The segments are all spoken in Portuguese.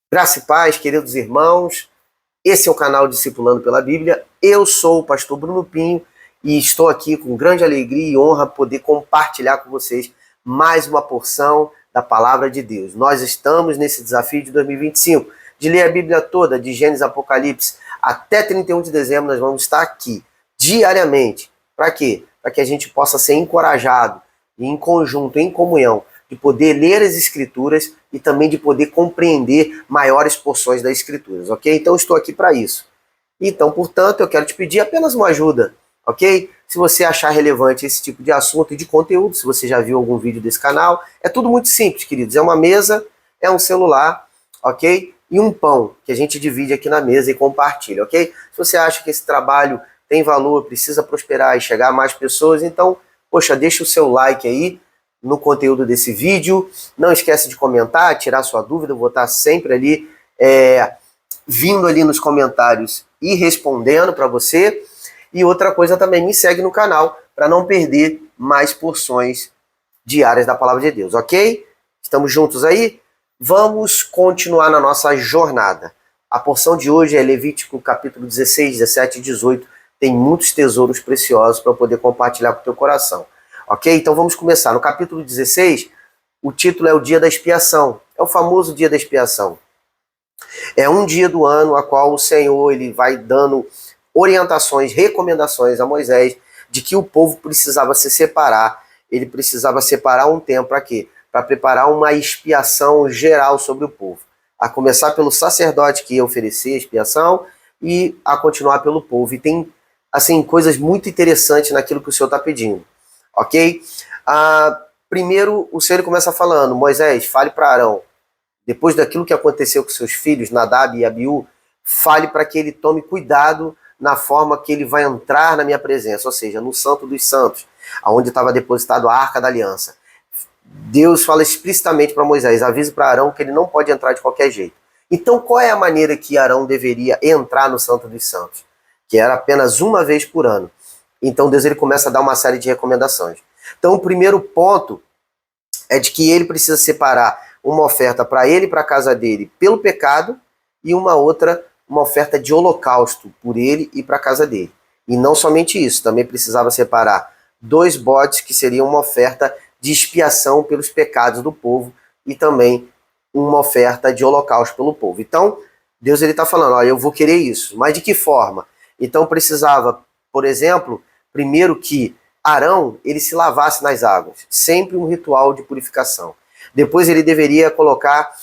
Graça e paz, queridos irmãos. Esse é o canal Discipulando pela Bíblia. Eu sou o pastor Bruno Pinho e estou aqui com grande alegria e honra poder compartilhar com vocês mais uma porção da palavra de Deus. Nós estamos nesse desafio de 2025 de ler a Bíblia toda, de Gênesis a Apocalipse, até 31 de dezembro. Nós vamos estar aqui diariamente. Para quê? Para que a gente possa ser encorajado e em conjunto, em comunhão, de poder ler as Escrituras e também de poder compreender maiores porções das Escrituras, ok? Então estou aqui para isso. Então, portanto, eu quero te pedir apenas uma ajuda, ok? Se você achar relevante esse tipo de assunto e de conteúdo, se você já viu algum vídeo desse canal, é tudo muito simples, queridos. É uma mesa, é um celular, ok? E um pão que a gente divide aqui na mesa e compartilha, ok? Se você acha que esse trabalho tem valor, precisa prosperar e chegar a mais pessoas, então, poxa, deixa o seu like aí no conteúdo desse vídeo. Não esquece de comentar, tirar sua dúvida, eu vou estar sempre ali vindo ali nos comentários e respondendo para você. E outra coisa também, me segue no canal para não perder mais porções diárias da Palavra de Deus, ok? Estamos juntos aí? Vamos continuar na nossa jornada. A porção de hoje é Levítico capítulo 16, 17 e 18. Tem muitos tesouros preciosos para poder compartilhar com o teu coração. Ok? Então vamos começar. No capítulo 16, o título é o Dia da Expiação. É o famoso Dia da Expiação. É um dia do ano a qual o Senhor ele vai dando orientações, recomendações a Moisés de que o povo precisava se separar. Ele precisava separar um tempo para quê? Para preparar uma expiação geral sobre o povo. A começar pelo sacerdote que ia oferecer a expiação e a continuar pelo povo. E tem assim coisas muito interessantes naquilo que o Senhor está pedindo. Ok? Primeiro, o Senhor começa falando: Moisés, fale para Arão, depois daquilo que aconteceu com seus filhos, Nadab e Abiú, fale para que ele tome cuidado na forma que ele vai entrar na minha presença, ou seja, no Santo dos Santos, onde estava depositado a Arca da Aliança. Deus fala explicitamente para Moisés: avise para Arão que ele não pode entrar de qualquer jeito. Então, qual é a maneira que Arão deveria entrar no Santo dos Santos? Que era apenas uma vez por ano. Então Deus ele começa a dar uma série de recomendações. Então o primeiro ponto é de que ele precisa separar uma oferta para ele e para a casa dele pelo pecado e uma outra, uma oferta de holocausto por ele e para a casa dele. E não somente isso, também precisava separar 2 bodes que seriam uma oferta de expiação pelos pecados do povo e também uma oferta de holocausto pelo povo. Então Deus ele está falando: olha, eu vou querer isso, mas de que forma? Então precisava, por exemplo, primeiro que Arão ele se lavasse nas águas, sempre um ritual de purificação. Depois ele deveria colocar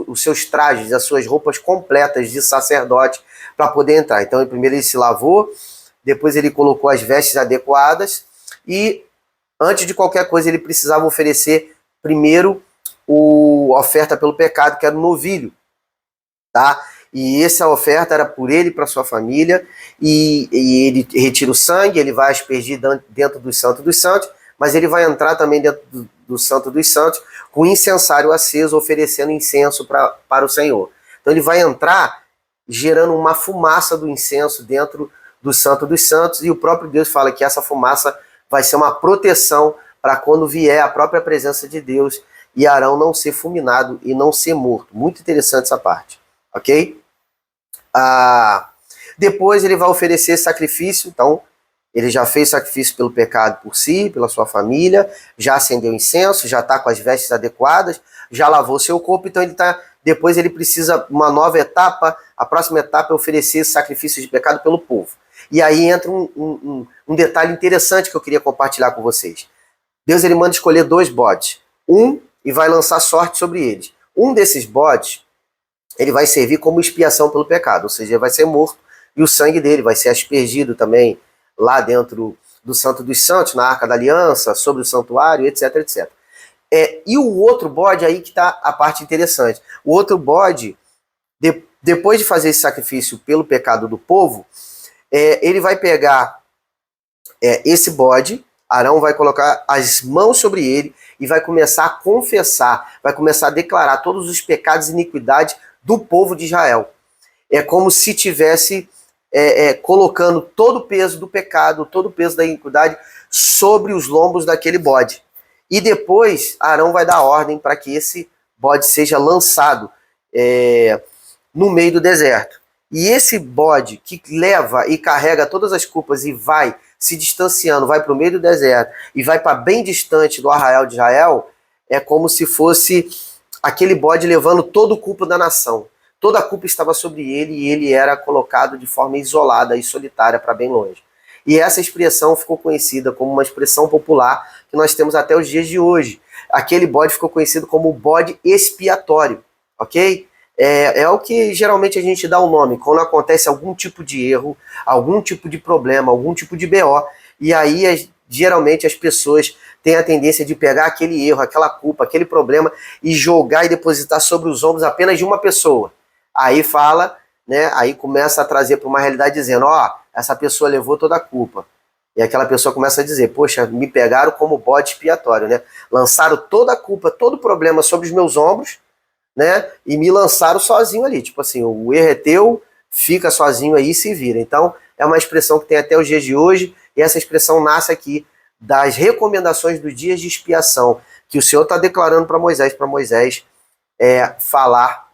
os seus trajes, as suas roupas completas de sacerdote para poder entrar. Então primeiro ele se lavou, depois ele colocou as vestes adequadas e antes de qualquer coisa ele precisava oferecer primeiro a oferta pelo pecado, que era o novilho, tá? E essa oferta era por ele e para sua família, e ele retira o sangue, ele vai aspergir dentro do Santo dos Santos, mas ele vai entrar também dentro do Santo dos Santos com incensário aceso, oferecendo incenso para o Senhor. Então ele vai entrar gerando uma fumaça do incenso dentro do Santo dos Santos, e o próprio Deus fala que essa fumaça vai ser uma proteção para quando vier a própria presença de Deus e Arão não ser fulminado e não ser morto. Muito interessante essa parte. Ok? Depois ele vai oferecer sacrifício. Então ele já fez sacrifício pelo pecado por si, pela sua família, já acendeu incenso, já está com as vestes adequadas, já lavou seu corpo. Então depois ele precisa uma nova etapa. A próxima etapa é oferecer sacrifício de pecado pelo povo. E aí entra um detalhe interessante que eu queria compartilhar com vocês. Deus ele manda escolher 2 bodes, e vai lançar sorte sobre eles. Um desses bodes ele vai servir como expiação pelo pecado, ou seja, ele vai ser morto e o sangue dele vai ser aspergido também lá dentro do Santo dos Santos, na Arca da Aliança, sobre o santuário, etc, etc. E o outro bode, aí que está a parte interessante. O outro bode, depois de fazer esse sacrifício pelo pecado do povo, ele vai pegar esse bode, Arão vai colocar as mãos sobre ele e vai começar a confessar, vai começar a declarar todos os pecados e iniquidades do povo de Israel. É como se tivesse colocando todo o peso do pecado, todo o peso da iniquidade sobre os lombos daquele bode. E depois Arão vai dar ordem para que esse bode seja lançado no meio do deserto. E esse bode que leva e carrega todas as culpas e vai se distanciando, vai para o meio do deserto e vai para bem distante do arraial de Israel, é como se fosse aquele bode levando toda a culpa da nação. Toda a culpa estava sobre ele e ele era colocado de forma isolada e solitária para bem longe. E essa expressão ficou conhecida como uma expressão popular que nós temos até os dias de hoje. Aquele bode ficou conhecido como bode expiatório, ok? É o que geralmente a gente dá o nome quando acontece algum tipo de erro, algum tipo de problema, algum tipo de BO, e aí geralmente as pessoas têm a tendência de pegar aquele erro, aquela culpa, aquele problema e jogar e depositar sobre os ombros apenas de uma pessoa. Aí fala, né? Aí começa a trazer para uma realidade dizendo, essa pessoa levou toda a culpa. E aquela pessoa começa a dizer, poxa, me pegaram como bode expiatório, né? Lançaram toda a culpa, todo o problema sobre os meus ombros, né? E me lançaram sozinho ali. Tipo assim, o erro é teu, fica sozinho aí e se vira. Então, é uma expressão que tem até os dias de hoje, e essa expressão nasce aqui das recomendações dos dias de expiação, que o Senhor está declarando para Moisés falar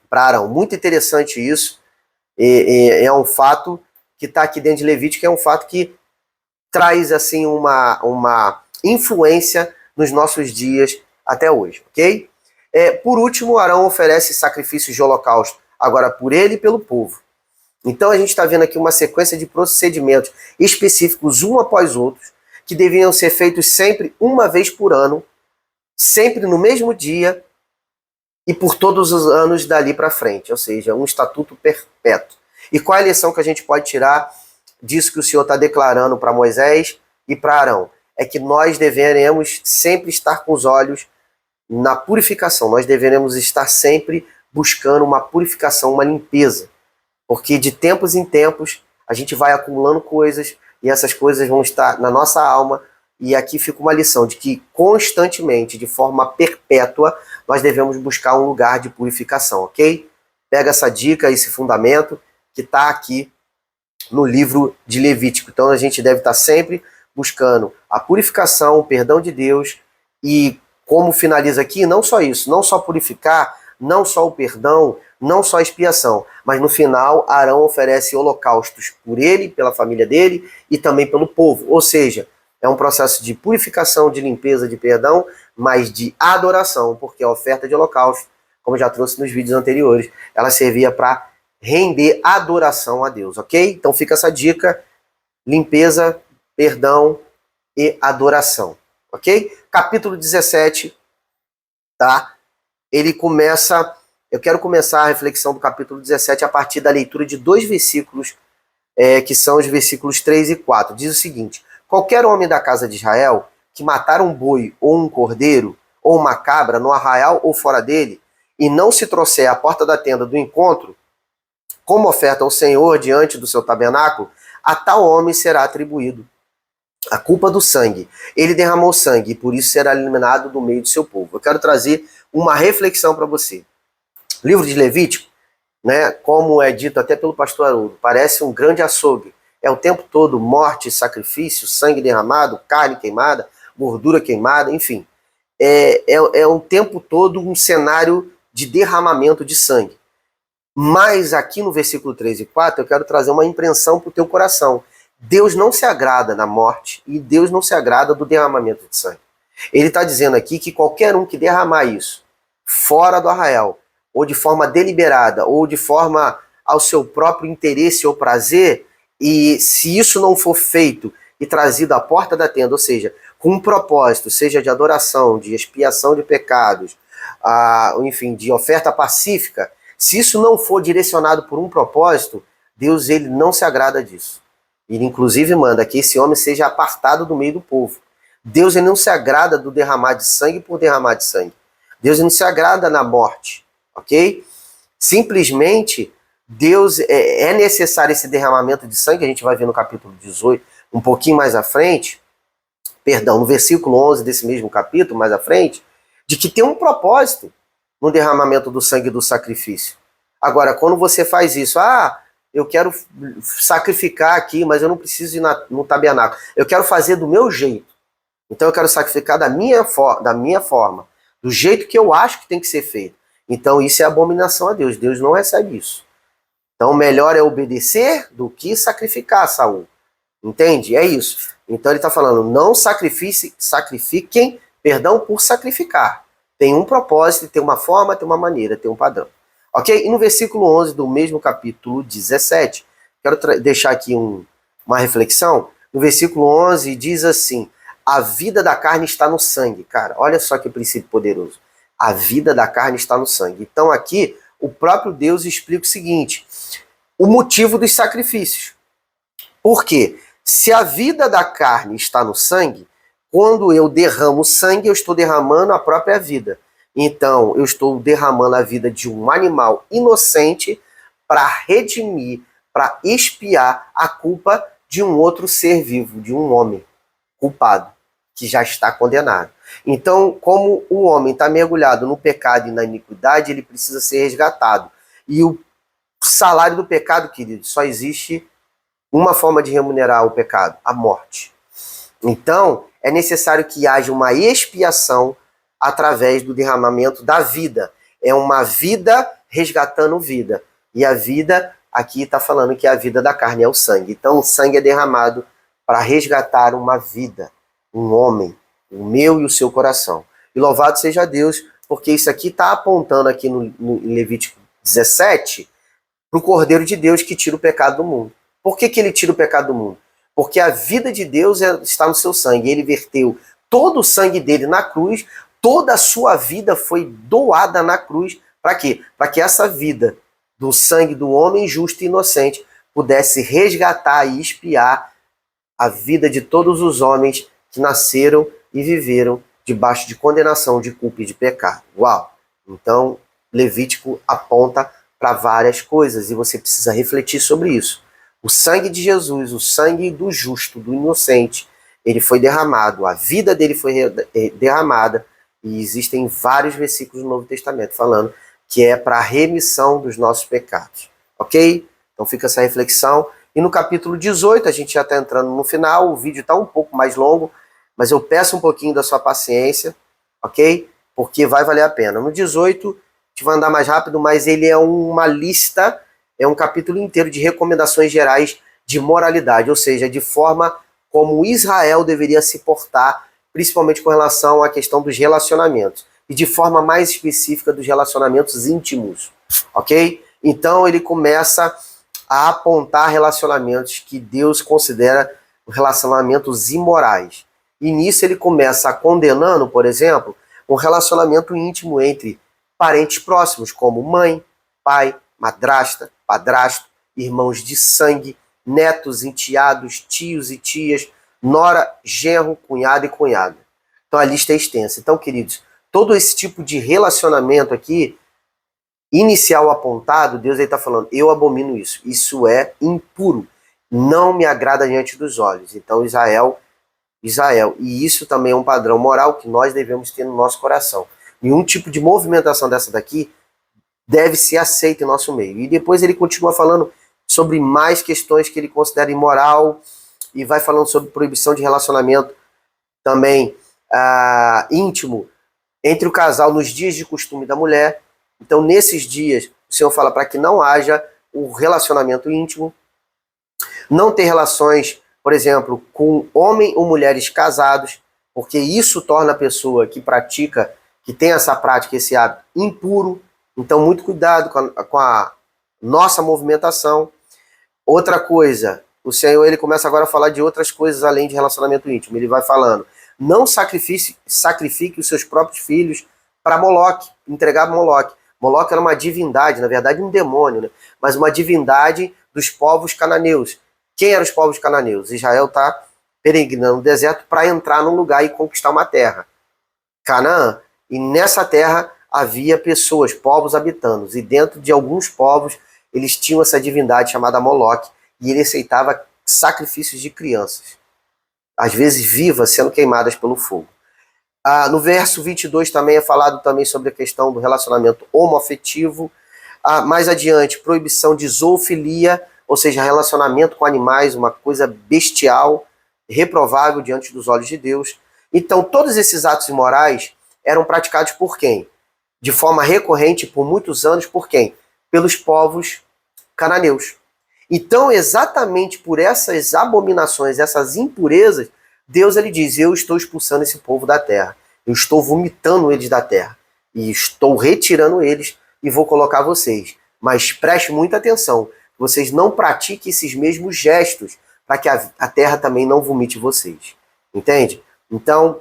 para Arão. Muito interessante isso. É um fato que está aqui dentro de Levítico, é um fato que traz assim uma influência nos nossos dias até hoje, ok? Por último, Arão oferece sacrifícios de holocausto, agora por ele e pelo povo. Então a gente está vendo aqui uma sequência de procedimentos específicos, um após outros, que deviam ser feitos sempre uma vez por ano, sempre no mesmo dia e por todos os anos dali para frente, ou seja, um estatuto perpétuo. E qual é a lição que a gente pode tirar disso que o Senhor está declarando para Moisés e para Arão? É que nós deveremos sempre estar com os olhos na purificação, nós deveremos estar sempre buscando uma purificação, uma limpeza, porque de tempos em tempos a gente vai acumulando coisas e essas coisas vão estar na nossa alma, e aqui fica uma lição de que constantemente, de forma perpétua, nós devemos buscar um lugar de purificação, ok? Pega essa dica, esse fundamento que está aqui no livro de Levítico. Então a gente deve estar sempre buscando a purificação, o perdão de Deus, e como finaliza aqui, não só isso, não só purificar, não só o perdão, não só a expiação, mas no final Arão oferece holocaustos por ele, pela família dele e também pelo povo. Ou seja, é um processo de purificação, de limpeza, de perdão, mas de adoração, porque a oferta de holocausto, como já trouxe nos vídeos anteriores, ela servia para render adoração a Deus, ok? Então fica essa dica, limpeza, perdão e adoração, ok? Capítulo 17, tá? Ele começa, eu quero começar a reflexão do capítulo 17 a partir da leitura de 2 versículos, que são os versículos 3 e 4. Diz o seguinte: qualquer homem da casa de Israel que matar um boi ou um cordeiro ou uma cabra no arraial ou fora dele e não se trouxer à porta da tenda do encontro como oferta ao Senhor diante do seu tabernáculo, a tal homem será atribuído a culpa do sangue. Ele derramou sangue e por isso será eliminado do meio do seu povo. Eu quero trazer uma reflexão para você. O livro de Levítico, né, como é dito até pelo pastor Haroldo, parece um grande açougue. É o tempo todo morte, sacrifício, sangue derramado, carne queimada, gordura queimada, enfim. É o tempo todo um cenário de derramamento de sangue. Mas aqui no versículo 3 e 4 eu quero trazer uma impressão para o teu coração. Deus não se agrada na morte e Deus não se agrada do derramamento de sangue. Ele está dizendo aqui que qualquer um que derramar isso fora do arraial, ou de forma deliberada, ou de forma ao seu próprio interesse ou prazer, e se isso não for feito e trazido à porta da tenda, ou seja, com um propósito, seja de adoração, de expiação de pecados, enfim, de oferta pacífica, se isso não for direcionado por um propósito, Deus ele não se agrada disso. Ele inclusive manda que esse homem seja apartado do meio do povo. Deus ele não se agrada do derramar de sangue por derramar de sangue. Deus ele não se agrada na morte, ok? Simplesmente, Deus é necessário esse derramamento de sangue, a gente vai ver no capítulo 18, um pouquinho mais à frente, perdão, no versículo 11 desse mesmo capítulo, mais à frente, de que tem um propósito no derramamento do sangue do sacrifício. Agora, quando você faz isso, eu quero sacrificar aqui, mas eu não preciso ir no tabernáculo. Eu quero fazer do meu jeito. Então eu quero sacrificar da minha forma, do jeito que eu acho que tem que ser feito. Então isso é abominação a Deus. Deus não recebe isso. Então melhor é obedecer do que sacrificar, Saul. Entende? É isso. Então ele está falando, não sacrifiquem, perdão, por sacrificar. Tem um propósito, tem uma forma, tem uma maneira, tem um padrão. Ok? E no versículo 11 do mesmo capítulo 17, quero deixar aqui uma reflexão. No versículo 11 diz assim, a vida da carne está no sangue. Cara, olha só que princípio poderoso. A vida da carne está no sangue. Então aqui, o próprio Deus explica o seguinte, o motivo dos sacrifícios. Por quê? Se a vida da carne está no sangue, quando eu derramo sangue, eu estou derramando a própria vida. Então, eu estou derramando a vida de um animal inocente para redimir, para expiar a culpa de um outro ser vivo, de um homem culpado, que já está condenado. Então, como o homem está mergulhado no pecado e na iniquidade, ele precisa ser resgatado. E o salário do pecado, querido, só existe uma forma de remunerar o pecado, a morte. Então, é necessário que haja uma expiação através do derramamento da vida. É uma vida resgatando vida. E a vida, aqui está falando que a vida da carne é o sangue. Então, o sangue é derramado para resgatar uma vida, um homem, o meu e o seu coração. E louvado seja Deus, porque isso aqui está apontando aqui no Levítico 17 para o Cordeiro de Deus que tira o pecado do mundo. Por que ele tira o pecado do mundo? Porque a vida de Deus está no seu sangue. Ele verteu todo o sangue dele na cruz, toda a sua vida foi doada na cruz. Para quê? Para que essa vida do sangue do homem justo e inocente pudesse resgatar e expiar a vida de todos os homens que nasceram e viveram debaixo de condenação, de culpa e de pecado. Uau! Então, Levítico aponta para várias coisas e você precisa refletir sobre isso. O sangue de Jesus, o sangue do justo, do inocente, ele foi derramado, a vida dele foi derramada, e existem vários versículos do Novo Testamento falando que é para a remissão dos nossos pecados. Ok? Então fica essa reflexão. E no capítulo 18, a gente já está entrando no final, o vídeo está um pouco mais longo, mas eu peço um pouquinho da sua paciência, ok? Porque vai valer a pena. No 18, a gente vai andar mais rápido, mas ele é uma lista, é um capítulo inteiro de recomendações gerais de moralidade, ou seja, de forma como Israel deveria se portar, principalmente com relação à questão dos relacionamentos, e de forma mais específica dos relacionamentos íntimos, ok? Então ele começa a apontar relacionamentos que Deus considera relacionamentos imorais. E nisso ele começa condenando, por exemplo, um relacionamento íntimo entre parentes próximos, como mãe, pai, madrasta, padrasto, irmãos de sangue, netos, enteados, tios e tias, nora, genro, cunhado e cunhada. Então a lista é extensa. Então, queridos, todo esse tipo de relacionamento aqui, inicial apontado, Deus aí está falando, eu abomino isso. Isso é impuro. Não me agrada diante dos olhos. Então, Israel, e isso também é um padrão moral que nós devemos ter no nosso coração. Nenhum tipo de movimentação dessa daqui deve ser aceita em nosso meio. E depois ele continua falando sobre mais questões que ele considera imoral e vai falando sobre proibição de relacionamento também íntimo entre o casal nos dias de costume da mulher. Então, nesses dias, o Senhor fala para que não haja o relacionamento íntimo, não ter relações, por exemplo, com homem ou mulheres casados, porque isso torna a pessoa que pratica, que tem essa prática, esse hábito, impuro. Então, muito cuidado com a nossa movimentação. Outra coisa, o Senhor ele começa agora a falar de outras coisas além de relacionamento íntimo. Ele vai falando, não sacrifique os seus próprios filhos para Moloque, entregar Moloque. Moloque era uma divindade, na verdade um demônio, né? Mas uma divindade dos povos cananeus. Quem eram os povos cananeus? Israel está peregrinando no deserto para entrar num lugar e conquistar uma terra, Canaã. E nessa terra havia pessoas, povos habitando. E dentro de alguns povos, eles tinham essa divindade chamada Moloque. E ele aceitava sacrifícios de crianças, às vezes vivas, sendo queimadas pelo fogo. No verso 22 também é falado também sobre a questão do relacionamento homoafetivo. Mais adiante, proibição de zoofilia, ou seja, relacionamento com animais, uma coisa bestial, reprovável diante dos olhos de Deus. Então, todos esses atos imorais eram praticados por quem? de forma recorrente por muitos anos, por quem? Pelos povos cananeus. Então, exatamente por essas abominações, essas impurezas, Deus ele diz, eu estou expulsando esse povo da terra, eu estou vomitando eles da terra, e estou retirando eles e vou colocar vocês. Mas preste muita atenção, vocês não pratiquem esses mesmos gestos, para que a terra também não vomite vocês. Entende? Então,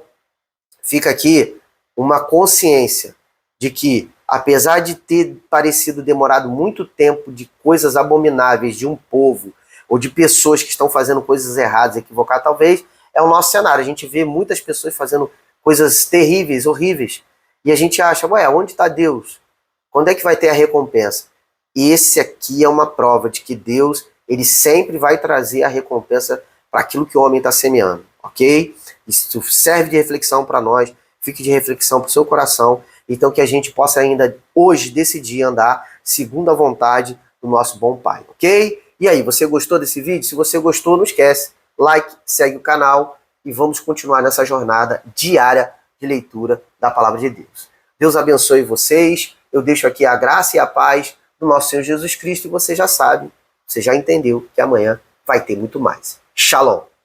fica aqui uma consciência de que, apesar de ter parecido demorado muito tempo de coisas abomináveis de um povo, ou de pessoas que estão fazendo coisas erradas, equivocadas, talvez, é o nosso cenário. A gente vê muitas pessoas fazendo coisas terríveis, horríveis, e a gente acha, ué, onde está Deus? Quando é que vai ter a recompensa? Esse aqui é uma prova de que Deus, ele sempre vai trazer a recompensa para aquilo que o homem está semeando, ok? Isso serve de reflexão para nós, fique de reflexão para o seu coração, então que a gente possa ainda hoje decidir andar segundo a vontade do nosso bom Pai, ok? E aí, você gostou desse vídeo? Se você gostou, não esquece, like, segue o canal e vamos continuar nessa jornada diária de leitura da Palavra de Deus. Deus abençoe vocês, eu deixo aqui a graça e a paz do nosso Senhor Jesus Cristo e você já sabe, você já entendeu que amanhã vai ter muito mais. Shalom!